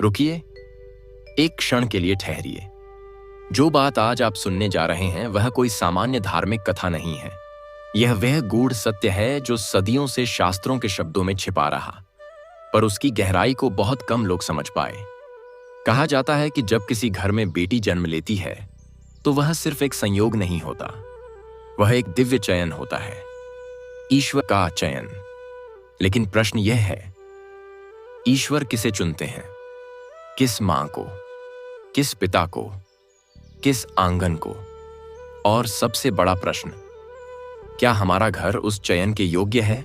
रुकिए, एक क्षण के लिए ठहरिए। जो बात आज आप सुनने जा रहे हैं वह कोई सामान्य धार्मिक कथा नहीं है। यह वह गूढ़ सत्य है जो सदियों से शास्त्रों के शब्दों में छिपा रहा, पर उसकी गहराई को बहुत कम लोग समझ पाए। कहा जाता है कि जब किसी घर में बेटी जन्म लेती है तो वह सिर्फ एक संयोग नहीं होता, वह एक दिव्य चयन होता है, ईश्वर का चयन। लेकिन प्रश्न यह है, ईश्वर किसे चुनते हैं? किस मां को, किस पिता को, किस आंगन को? और सबसे बड़ा प्रश्न, क्या हमारा घर उस चयन के योग्य है?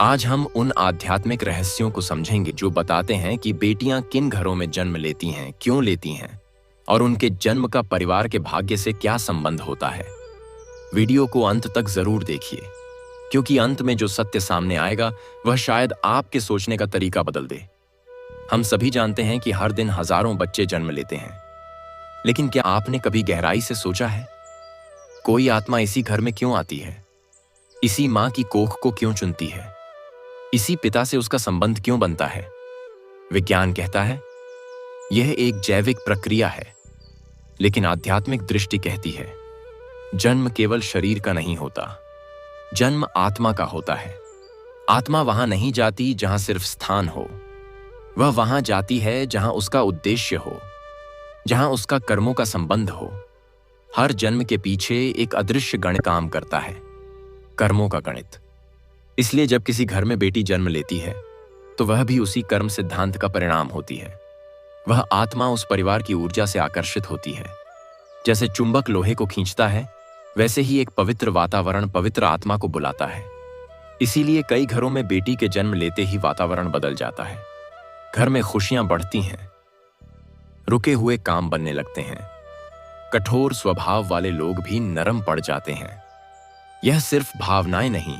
आज हम उन आध्यात्मिक रहस्यों को समझेंगे जो बताते हैं कि बेटियां किन घरों में जन्म लेती हैं, क्यों लेती हैं, और उनके जन्म का परिवार के भाग्य से क्या संबंध होता है। वीडियो को अंत तक जरूर देखिए, क्योंकि अंत में जो सत्य सामने आएगा वह शायद आपके सोचने का तरीका बदल दे। हम सभी जानते हैं कि हर दिन हजारों बच्चे जन्म लेते हैं, लेकिन क्या आपने कभी गहराई से सोचा है, कोई आत्मा इसी घर में क्यों आती है? इसी मां की कोख को क्यों चुनती है? इसी पिता से उसका संबंध क्यों बनता है? विज्ञान कहता है यह एक जैविक प्रक्रिया है, लेकिन आध्यात्मिक दृष्टि कहती है जन्म केवल शरीर का नहीं होता, जन्म आत्मा का होता है। आत्मा वहां नहीं जाती जहां सिर्फ स्थान हो, वह वहां जाती है जहां उसका उद्देश्य हो, जहां उसका कर्मों का संबंध हो। हर जन्म के पीछे एक अदृश्य गणित काम करता है, कर्मों का गणित। इसलिए जब किसी घर में बेटी जन्म लेती है तो वह भी उसी कर्म सिद्धांत का परिणाम होती है। वह आत्मा उस परिवार की ऊर्जा से आकर्षित होती है। जैसे चुंबक लोहे को खींचता है, वैसे ही एक पवित्र वातावरण पवित्र आत्मा को बुलाता है। इसीलिए कई घरों में बेटी के जन्म लेते ही वातावरण बदल जाता है। घर में खुशियां बढ़ती हैं, रुके हुए काम बनने लगते हैं, कठोर स्वभाव वाले लोग भी नरम पड़ जाते हैं। यह सिर्फ भावनाएं नहीं,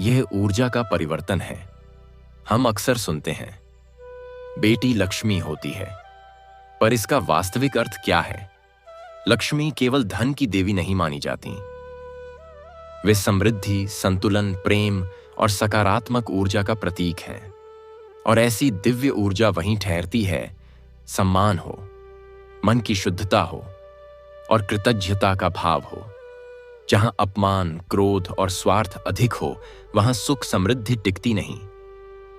यह ऊर्जा का परिवर्तन है। हम अक्सर सुनते हैं बेटी लक्ष्मी होती है, पर इसका वास्तविक अर्थ क्या है? लक्ष्मी केवल धन की देवी नहीं मानी जाती, वे समृद्धि, संतुलन, प्रेम और सकारात्मक ऊर्जा का प्रतीक हैं। और ऐसी दिव्य ऊर्जा वहीं ठहरती है सम्मान हो, मन की शुद्धता हो और कृतज्ञता का भाव हो। जहां अपमान, क्रोध और स्वार्थ अधिक हो, वहां सुख समृद्धि टिकती नहीं।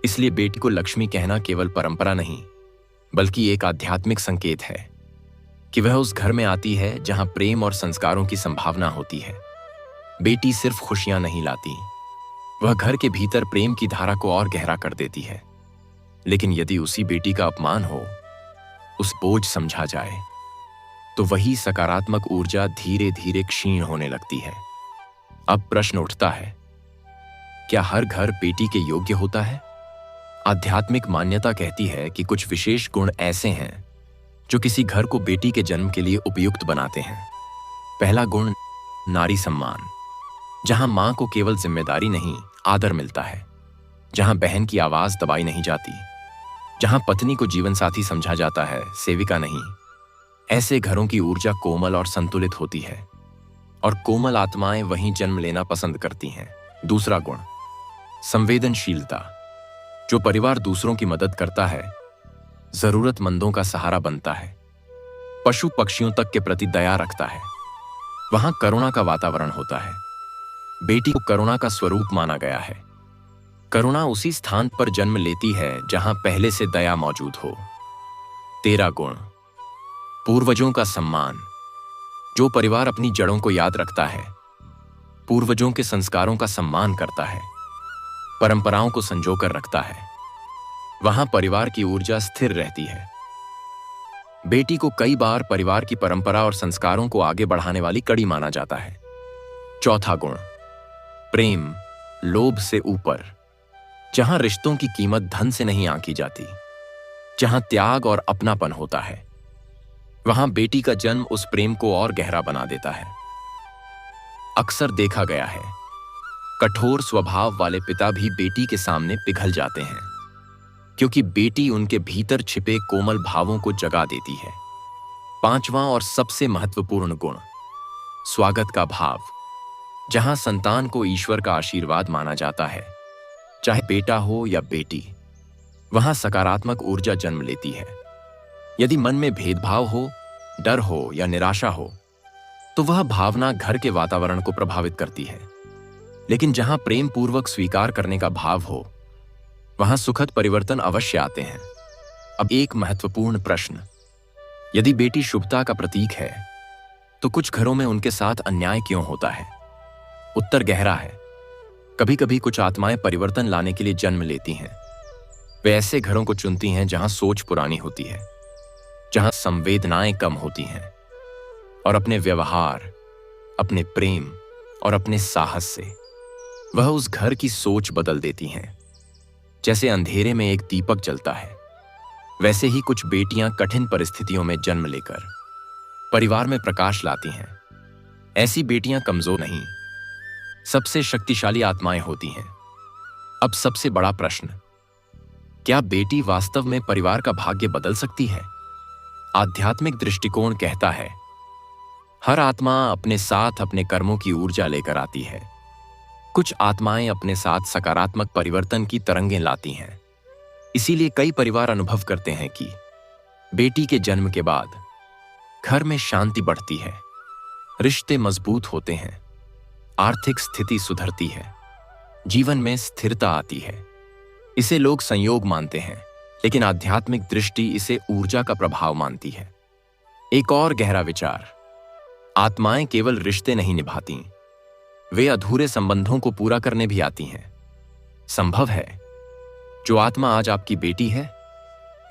इसलिए बेटी को लक्ष्मी कहना केवल परंपरा नहीं, बल्कि एक आध्यात्मिक संकेत है कि वह उस घर में आती है जहां प्रेम और संस्कारों की संभावना होती है। बेटी सिर्फ खुशियां नहीं लाती, वह घर के भीतर प्रेम की धारा को और गहरा कर देती है। लेकिन यदि उसी बेटी का अपमान हो, उस बोझ समझा जाए, तो वही सकारात्मक ऊर्जा धीरे धीरे क्षीण होने लगती है। अब प्रश्न उठता है, क्या हर घर बेटी के योग्य होता है? आध्यात्मिक मान्यता कहती है कि कुछ विशेष गुण ऐसे हैं जो किसी घर को बेटी के जन्म के लिए उपयुक्त बनाते हैं। पहला गुण, नारी सम्मान। जहां मां को केवल जिम्मेदारी नहीं, आदर मिलता है, जहां बहन की आवाज दबाई नहीं जाती, जहां पत्नी को जीवन साथी समझा जाता है, सेविका नहीं। ऐसे घरों की ऊर्जा कोमल और संतुलित होती है, और कोमल आत्माएं वहीं जन्म लेना पसंद करती हैं। दूसरा गुण, संवेदनशीलता। जो परिवार दूसरों की मदद करता है, जरूरतमंदों का सहारा बनता है, पशु पक्षियों तक के प्रति दया रखता है, वहां करुणा का वातावरण होता है। बेटी को करुणा का स्वरूप माना गया है। करुणा उसी स्थान पर जन्म लेती है जहां पहले से दया मौजूद हो। तेरा गुण, पूर्वजों का सम्मान। जो परिवार अपनी जड़ों को याद रखता है, पूर्वजों के संस्कारों का सम्मान करता है, परंपराओं को संजोकर रखता है, वहां परिवार की ऊर्जा स्थिर रहती है। बेटी को कई बार परिवार की परंपरा और संस्कारों को आगे बढ़ाने वाली कड़ी माना जाता है। चौथा गुण, प्रेम, लोभ से ऊपर। जहां रिश्तों की कीमत धन से नहीं आंकी जाती, जहां त्याग और अपनापन होता है, वहां बेटी का जन्म उस प्रेम को और गहरा बना देता है। अक्सर देखा गया है, कठोर स्वभाव वाले पिता भी बेटी के सामने पिघल जाते हैं, क्योंकि बेटी उनके भीतर छिपे कोमल भावों को जगा देती है। पांचवां और सबसे महत्वपूर्ण गुण, स्वागत का भाव। जहां संतान को ईश्वर का आशीर्वाद माना जाता है, चाहे बेटा हो या बेटी, वहां सकारात्मक ऊर्जा जन्म लेती है। यदि मन में भेदभाव हो, डर हो या निराशा हो, तो वह भावना घर के वातावरण को प्रभावित करती है। लेकिन जहां प्रेम पूर्वक स्वीकार करने का भाव हो, वहां सुखद परिवर्तन अवश्य आते हैं। अब एक महत्वपूर्ण प्रश्न, यदि बेटी शुभता का प्रतीक है, तो कुछ घरों में उनके साथ अन्याय क्यों होता है? उत्तर गहरा है। कभी कभी कुछ आत्माएं परिवर्तन लाने के लिए जन्म लेती हैं। वे ऐसे घरों को चुनती हैं जहां सोच पुरानी होती है, जहां संवेदनाएं कम होती हैं, और अपने व्यवहार, अपने प्रेम और अपने साहस से वह उस घर की सोच बदल देती हैं। जैसे अंधेरे में एक दीपक जलता है, वैसे ही कुछ बेटियां कठिन परिस्थितियों में जन्म लेकर परिवार में प्रकाश लाती हैं। ऐसी बेटियां कमजोर नहीं, सबसे शक्तिशाली आत्माएं होती हैं। अब सबसे बड़ा प्रश्न, क्या बेटी वास्तव में परिवार का भाग्य बदल सकती है? आध्यात्मिक दृष्टिकोण कहता है, हर आत्मा अपने साथ अपने कर्मों की ऊर्जा लेकर आती है। कुछ आत्माएं अपने साथ सकारात्मक परिवर्तन की तरंगें लाती हैं। इसीलिए कई परिवार अनुभव करते हैं कि बेटी के जन्म के बाद घर में शांति बढ़ती है, रिश्ते मजबूत होते हैं, आर्थिक स्थिति सुधरती है, जीवन में स्थिरता आती है। इसे लोग संयोग मानते हैं, लेकिन आध्यात्मिक दृष्टि इसे ऊर्जा का प्रभाव मानती है। एक और गहरा विचार, आत्माएं केवल रिश्ते नहीं निभाती, वे अधूरे संबंधों को पूरा करने भी आती हैं। संभव है जो आत्मा आज आपकी बेटी है,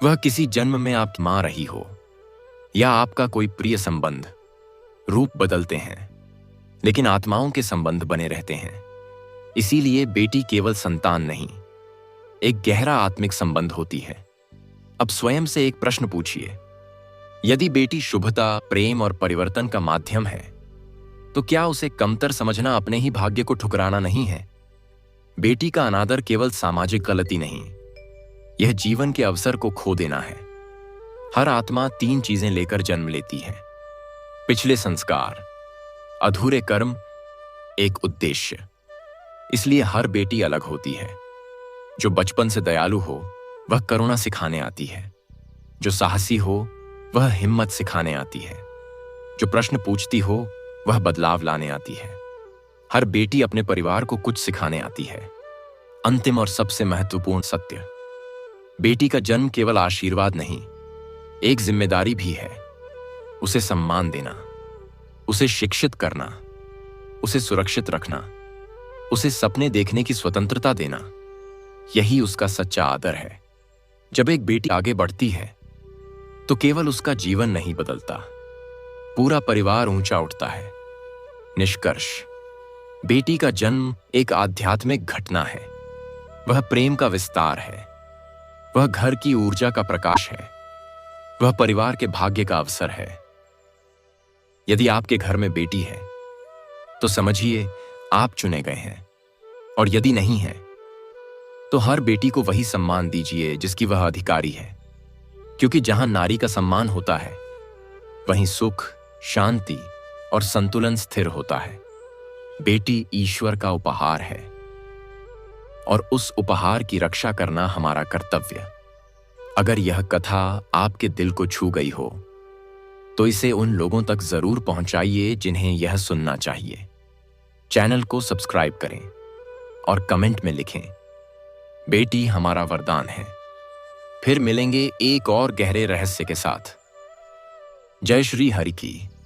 वह किसी जन्म में आपकी मां रही हो, या आपका कोई प्रिय संबंध। रूप बदलते हैं, लेकिन आत्माओं के संबंध बने रहते हैं। इसीलिए बेटी केवल संतान नहीं, एक गहरा आत्मिक संबंध होती है। अब स्वयं से एक प्रश्न पूछिए, यदि बेटी शुभता, प्रेम और परिवर्तन का माध्यम है, तो क्या उसे कमतर समझना अपने ही भाग्य को ठुकराना नहीं है? बेटी का अनादर केवल सामाजिक गलती नहीं, यह जीवन के अवसर को खो देना है। हर आत्मा 3 चीजें लेकर जन्म लेती है: पिछले संस्कार, अधूरे कर्म, एक उद्देश्य। इसलिए हर बेटी अलग होती है। जो बचपन से दयालु हो, वह करुणा सिखाने आती है। जो साहसी हो, वह हिम्मत सिखाने आती है। जो प्रश्न पूछती हो, वह बदलाव लाने आती है। हर बेटी अपने परिवार को कुछ सिखाने आती है। अंतिम और सबसे महत्वपूर्ण सत्य, बेटी का जन्म केवल आशीर्वाद नहीं, एक जिम्मेदारी भी है। उसे सम्मान देना, उसे शिक्षित करना, उसे सुरक्षित रखना, उसे सपने देखने की स्वतंत्रता देना, यही उसका सच्चा आदर है। जब एक बेटी आगे बढ़ती है, तो केवल उसका जीवन नहीं बदलता, पूरा परिवार ऊंचा उठता है। निष्कर्ष, बेटी का जन्म एक आध्यात्मिक घटना है। वह प्रेम का विस्तार है, वह घर की ऊर्जा का प्रकाश है, वह परिवार के भाग्य का अवसर है। यदि आपके घर में बेटी है, तो समझिए आप चुने गए हैं, और यदि नहीं है, तो हर बेटी को वही सम्मान दीजिए जिसकी वह अधिकारी है। क्योंकि जहां नारी का सम्मान होता है, वहीं सुख, शांति और संतुलन स्थिर होता है। बेटी ईश्वर का उपहार है, और उस उपहार की रक्षा करना हमारा कर्तव्य। अगर यह कथा आपके दिल को छू गई हो, तो इसे उन लोगों तक जरूर पहुंचाइए जिन्हें यह सुनना चाहिए। चैनल को सब्सक्राइब करें और कमेंट में लिखें, बेटी हमारा वरदान है। फिर मिलेंगे एक और गहरे रहस्य के साथ। जय श्री हरि की।